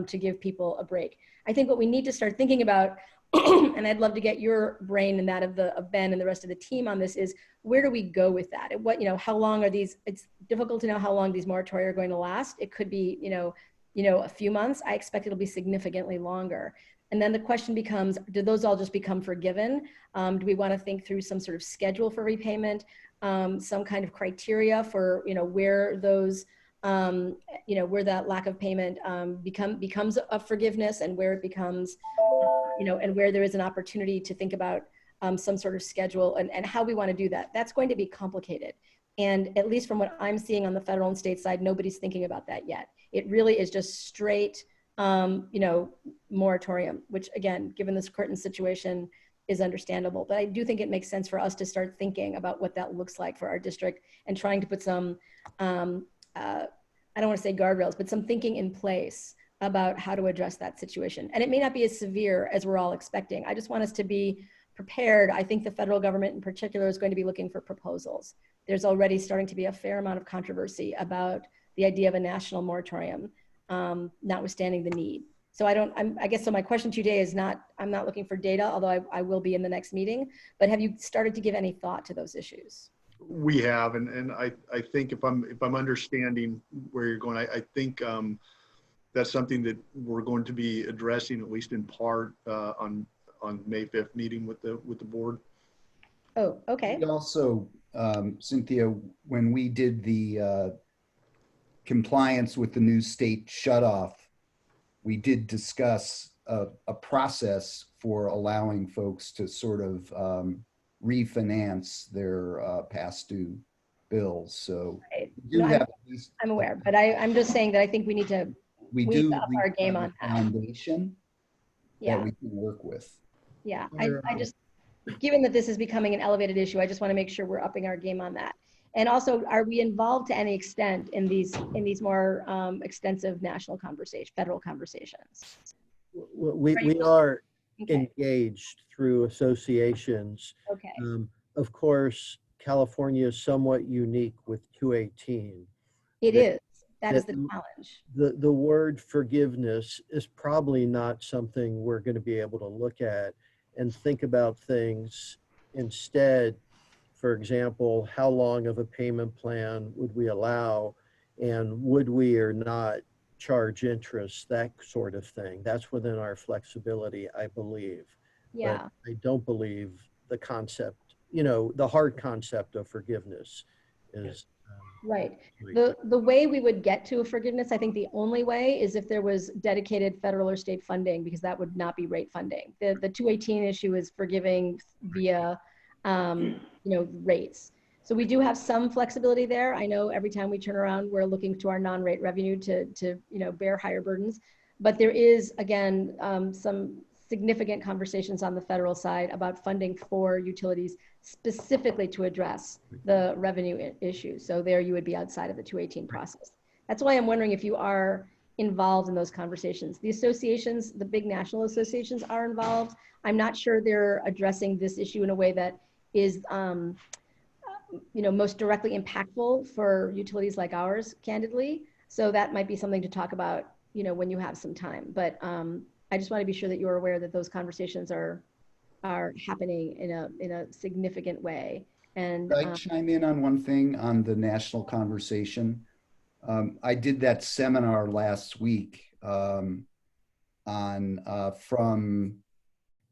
to give people a break. I think what we need to start thinking about, and I'd love to get your brain and that of Ben and the rest of the team on this, is where do we go with that? And how long are these? It's difficult to know how long these moratoria are going to last. It could be, a few months. I expect it'll be significantly longer. And then the question becomes, do those all just become forgiven? Do we want to think through some sort of schedule for repayment, some kind of criteria for, where those, where that lack of payment becomes a forgiveness, and where it becomes, and where there is an opportunity to think about some sort of schedule and how we want to do that. That's going to be complicated. And at least from what I'm seeing on the federal and state side, nobody's thinking about that yet. It really is just straight, moratorium, which again, given this current situation, is understandable. But I do think it makes sense for us to start thinking about what that looks like for our district and trying to put some, I don't want to say guardrails, but some thinking in place about how to address that situation. And it may not be as severe as we're all expecting. I just want us to be prepared. I think the federal government in particular is going to be looking for proposals. There's already starting to be a fair amount of controversy about the idea of a national moratorium, notwithstanding the need. So I guess, so my question to you today is I'm not looking for data, although I will be in the next meeting, but have you started to give any thought to those issues? We have, and I think if I'm understanding where you're going, I think that's something that we're going to be addressing, at least in part, on May 5th meeting with the board. Oh, okay. We also Cynthia, when we did the compliance with the new state shutoff, we did discuss a process for allowing folks to sort of refinance their past due bills. So Right. we do No, have, at least, I'm aware, but I'm just saying that I think we need to we tweak do up we our game have on a that. foundation that Yeah, we can work with. yeah. I just, given that this is becoming an elevated issue, I just want to make sure we're upping our game on that. And also, are we involved to any extent in these more extensive national federal conversations? We are Okay, engaged through associations. okay. Of course, California is somewhat unique with 218. It that- is. That is that the challenge. The word forgiveness is probably not something we're going to be able to look at and think about things instead. For example, how long of a payment plan would we allow, and would we or not charge interest, that sort of thing. That's within our flexibility, I believe. Yeah. But I don't believe the concept, the hard concept of forgiveness is. Right. The way we would get to a forgiveness, I think the only way is if there was dedicated federal or state funding, because that would not be rate funding. The 218 issue is forgiving via, rates. So we do have some flexibility there. I know every time we turn around, we're looking to our non-rate revenue to bear higher burdens. But there is, again, some significant conversations on the federal side about funding for utilities specifically to address the revenue issue. So there you would be outside of the 218 process. That's why I'm wondering if you are involved in those conversations. The associations, the big national associations are involved. I'm not sure they're addressing this issue in a way that is most directly impactful for utilities like ours, candidly. So that might be something to talk about, when you have some time. But I just want to be sure that you're aware that those conversations are happening in a significant way. And Could I chime in on one thing on the national conversation? I did that seminar last week from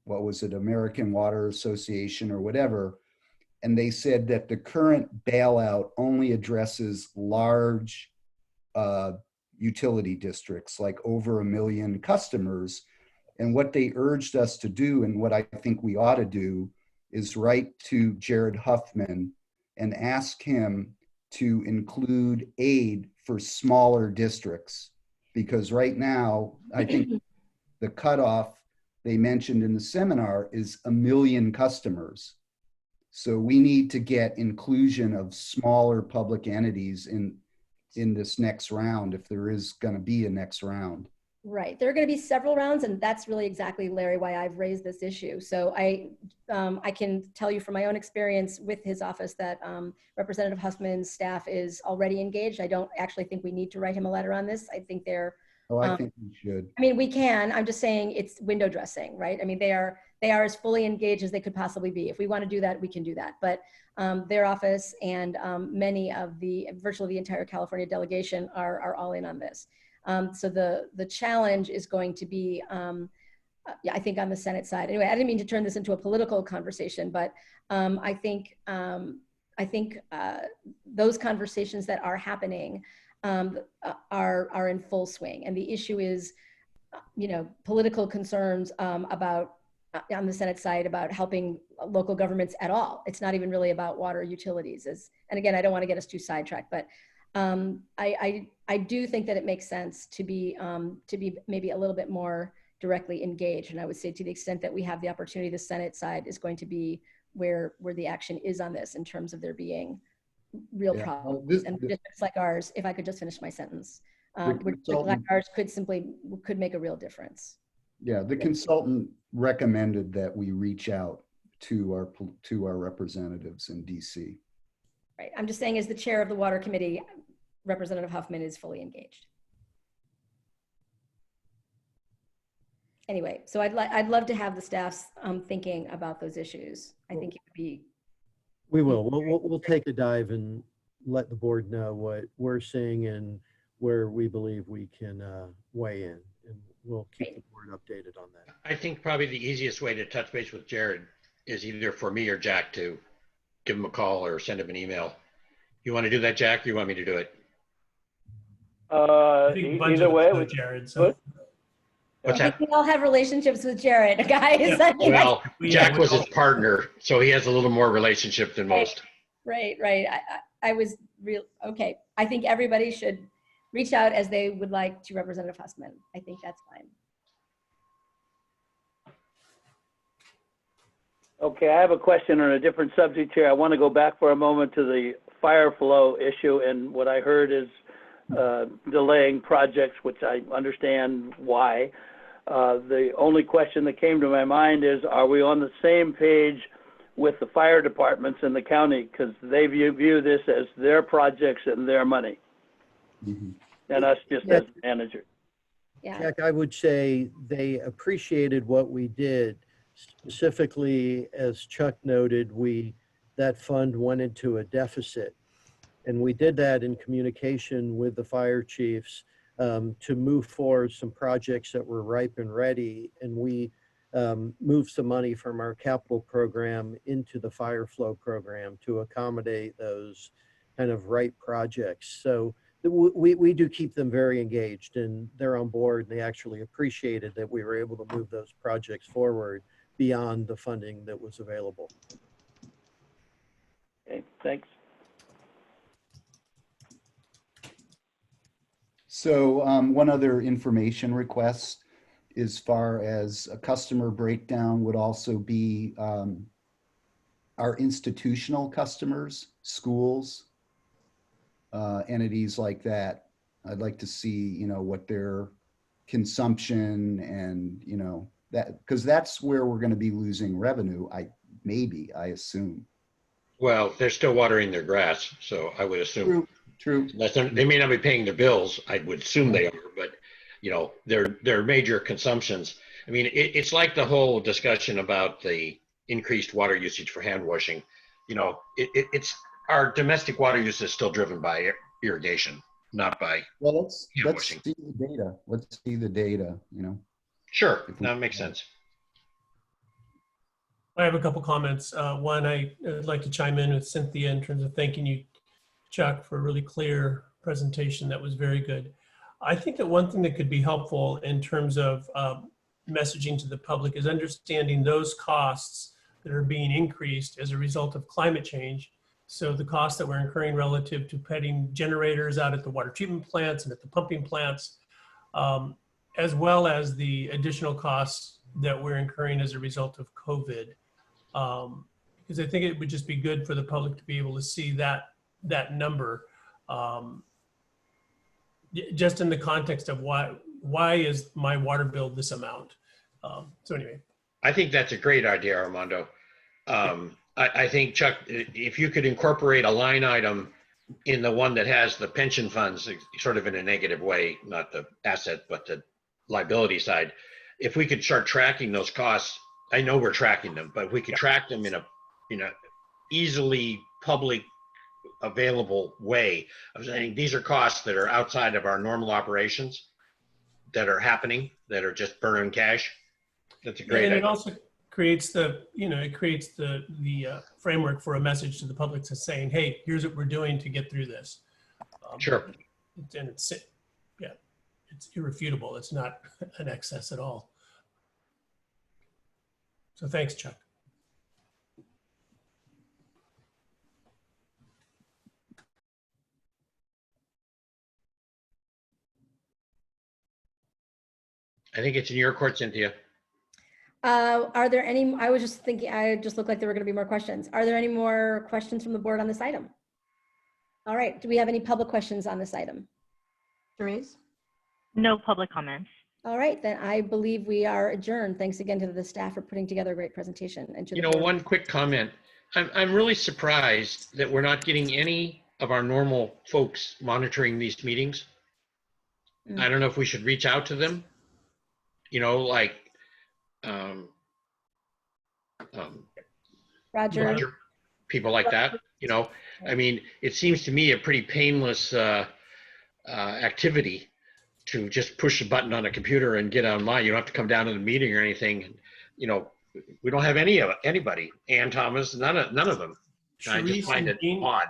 what was it, American Water Association or whatever. And they said that the current bailout only addresses large utility districts, like over 1 million customers. And what they urged us to do, and what I think we ought to do, is write to Jared Huffman and ask him to include aid for smaller districts. Because right now, I think the cutoff they mentioned in the seminar is 1 million customers. So we need to get inclusion of smaller public entities in this next round, if there is going to be a next round. Right. There are going to be several rounds, and that's really exactly, Larry, why I've raised this issue. So I can tell you from my own experience with his office that Representative Huffman's staff is already engaged. I don't actually think we need to write him a letter on this. I think they're. Oh, I think we should. I mean, we can. I'm just saying it's window dressing, right? I mean, they are as fully engaged as they could possibly be. If we want to do that, we can do that. But their office and virtually the entire California delegation are all in on this. So the challenge is going to be, I think, on the Senate side. Anyway, I didn't mean to turn this into a political conversation, but I think those conversations that are happening are in full swing, and the issue is, political concerns about on the Senate side about helping local governments at all. It's not even really about water utilities. And again, I don't want to get us too sidetracked, but I do think that it makes sense to be maybe a little bit more directly engaged. And I would say, to the extent that we have the opportunity, the Senate side is going to be where the action is on this, in terms of there being real problems. And districts like ours, if I could just finish my sentence, districts like ours could make a real difference. Yeah, the consultant recommended that we reach out to our representatives in DC. Right. I'm just saying, as the chair of the Water Committee, Representative Huffman is fully engaged. Anyway, so I'd love to have the staff's thinking about those issues. I think it would be. We will. We'll take a dive and let the board know what we're seeing and where we believe we can weigh in, and we'll keep the board updated on that. I think probably the easiest way to touch base with Jared is either for me or Jack to give him a call or send him an email. You want to do that, Jack, or you want me to do it? I think a bunch Either of us way, know we Jared, so. good. What's I that? think we all have relationships with Jared, guys. Yeah. I mean, Well, Yeah, Jack we was all- his partner, so he has a little more relationship than most. right. I was real, okay. I think everybody should reach out as they would like to Representative Hussman. I think that's fine. Okay, I have a question on a different subject here. I want to go back for a moment to the fire flow issue, and what I heard is delaying projects, which I understand why. The only question that came to my mind is, are we on the same page with the fire departments in the county? Because they view this as their projects and their money, and us just as managers. Yeah. Jack, I would say they appreciated what we did. Specifically, as Chuck noted, that fund went into a deficit. And we did that in communication with the fire chiefs to move forward some projects that were ripe and ready. And we moved some money from our capital program into the fire flow program to accommodate those kind of ripe projects. So we do keep them very engaged, and they're on board, and they actually appreciated that we were able to move those projects forward beyond the funding that was available. Okay, thanks. So one other information request, as far as a customer breakdown, would also be our institutional customers, schools, entities like that. I'd like to see, what their consumption and, that, because that's where we're going to be losing revenue. I assume. Well, they're still watering their grass, so I would assume. True. They may not be paying their bills. I would assume they are, but their major consumptions. I mean, it's like the whole discussion about the increased water usage for hand washing. It's our domestic water use is still driven by irrigation, not by. Well, let's washing. see the data. Let's see the data. Sure, that makes sense. I have a couple comments. One, I'd like to chime in with Cynthia in terms of thanking you, Chuck, for a really clear presentation. That was very good. I think that one thing that could be helpful in terms of messaging to the public is understanding those costs that are being increased as a result of climate change. So the costs that we're incurring relative to putting generators out at the water treatment plants and at the pumping plants, as well as the additional costs that we're incurring as a result of COVID. Because I think it would just be good for the public to be able to see that number, just in the context of why is my water bill this amount? So anyway. I think that's a great idea, Armando. I think, Chuck, if you could incorporate a line item in the one that has the pension funds, sort of in a negative way, not the asset, but the liability side, if we could start tracking those costs, I know we're tracking them, but if we could track them in a easily public available way of saying these are costs that are outside of our normal operations that are happening, that are just burning cash. That's a great idea. And it also creates the framework for a message to the public to saying, hey, here's what we're doing to get through this. Sure. And it's irrefutable. It's not an excess at all. So thanks, Chuck. I think it's in your court, Cynthia. Are there any, I was just thinking, I just looked like there were going to be more questions. Are there any more questions from the board on this item? All right. Do we have any public questions on this item? Therese? No public comments. All right, then I believe we are adjourned. Thanks again to the staff for putting together a great presentation. And to the board. One quick comment. I'm really surprised that we're not getting any of our normal folks monitoring these meetings. I don't know if we should reach out to them, like Roger, people like that. I mean, it seems to me a pretty painless activity to just push a button on a computer and get online. You don't have to come down to the meeting or anything. We don't have anybody. Ann Thomas, none of them. I just find it odd.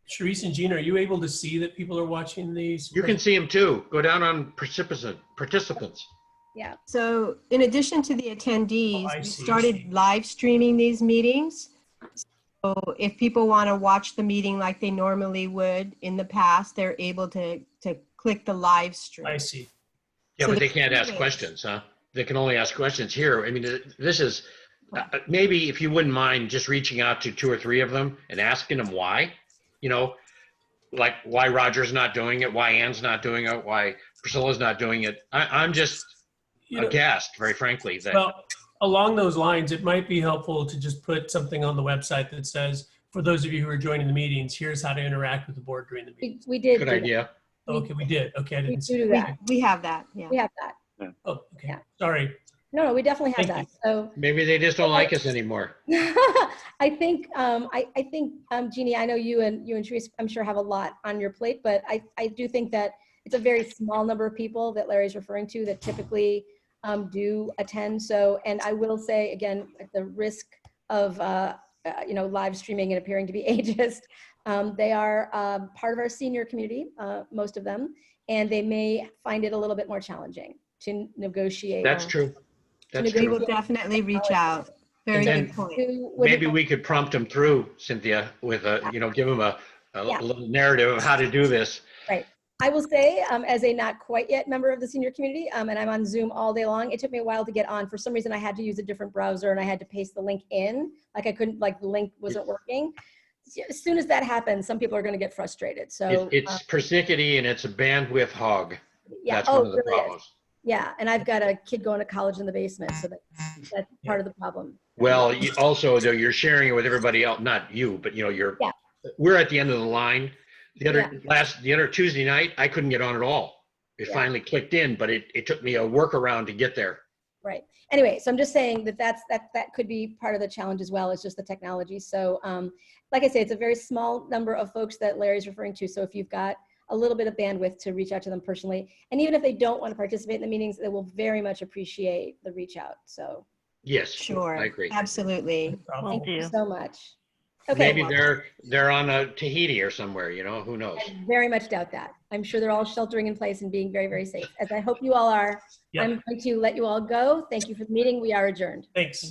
Sharice and Jean, are you able to see that people are watching these? You can see them too. Go down on participants. Yeah. So in addition to the attendees, I we see. started live streaming these meetings. So if people want to watch the meeting like they normally would in the past, they're able to click the live stream. I see. Yeah, So but they there's can't two ask ways. questions, huh? They can only ask questions here. I mean, this is, maybe if you wouldn't mind just reaching out to 2 or 3 of them and asking them why, you know, like why Roger's not doing it, why Ann's not doing it, why Priscilla's not doing it. I'm just aghast, very frankly. That Well, along those lines, it might be helpful to just put something on the website that says, for those of you who are joining the meetings, here's how to interact with the board during the meeting. We did. good do that. idea. Okay, we did. Okay, I We didn't see. do that. We have that, yeah. We have that. Oh, okay. Yeah. Sorry. No, we definitely have Thank that. So Maybe they just don't like us anymore. I think, Jeannie, I know you and Sharice, I'm sure have a lot on your plate, but I do think that it's a very small number of people that Larry's referring to that typically do attend. So, and I will say again, at the risk of, live streaming and appearing to be ageist, they are part of our senior community, most of them, and they may find it a little bit more challenging to negotiate. That's true. That's We will true. definitely reach out. Very And good point. Maybe we could prompt them through, Cynthia, with give them a little narrative of how to do this. Right. I will say, as a not quite yet member of the senior community, and I'm on Zoom all day long, it took me a while to get on. For some reason, I had to use a different browser and I had to paste the link in. Like I couldn't, like the link wasn't working. As soon as that happens, some people are going to get frustrated. So It's persnickety and it's a bandwidth hog. yeah. That's one of the It really problems. is. Yeah, and I've got a kid going to college in the basement, so that's part of the problem. Well, also though, you're sharing it with everybody else, not you, but we're at the end of the line. The other Tuesday night, I couldn't get on at all. It finally clicked in, but it took me a workaround to get there. Right. Anyway, so I'm just saying that could be part of the challenge as well. It's just the technology. So like I say, it's a very small number of folks that Larry's referring to. So if you've got a little bit of bandwidth to reach out to them personally, and even if they don't want to participate in the meetings, they will very much appreciate the reach out. So Yes, Sure. I agree. Absolutely. thank you do. so much. Okay. Maybe they're on Tahiti or somewhere, who knows? I very much doubt that. I'm sure they're all sheltering in place and being very, very safe, as I hope you all are. Yep. I'm going to let you all go. Thank you for the meeting. We are adjourned. Thanks.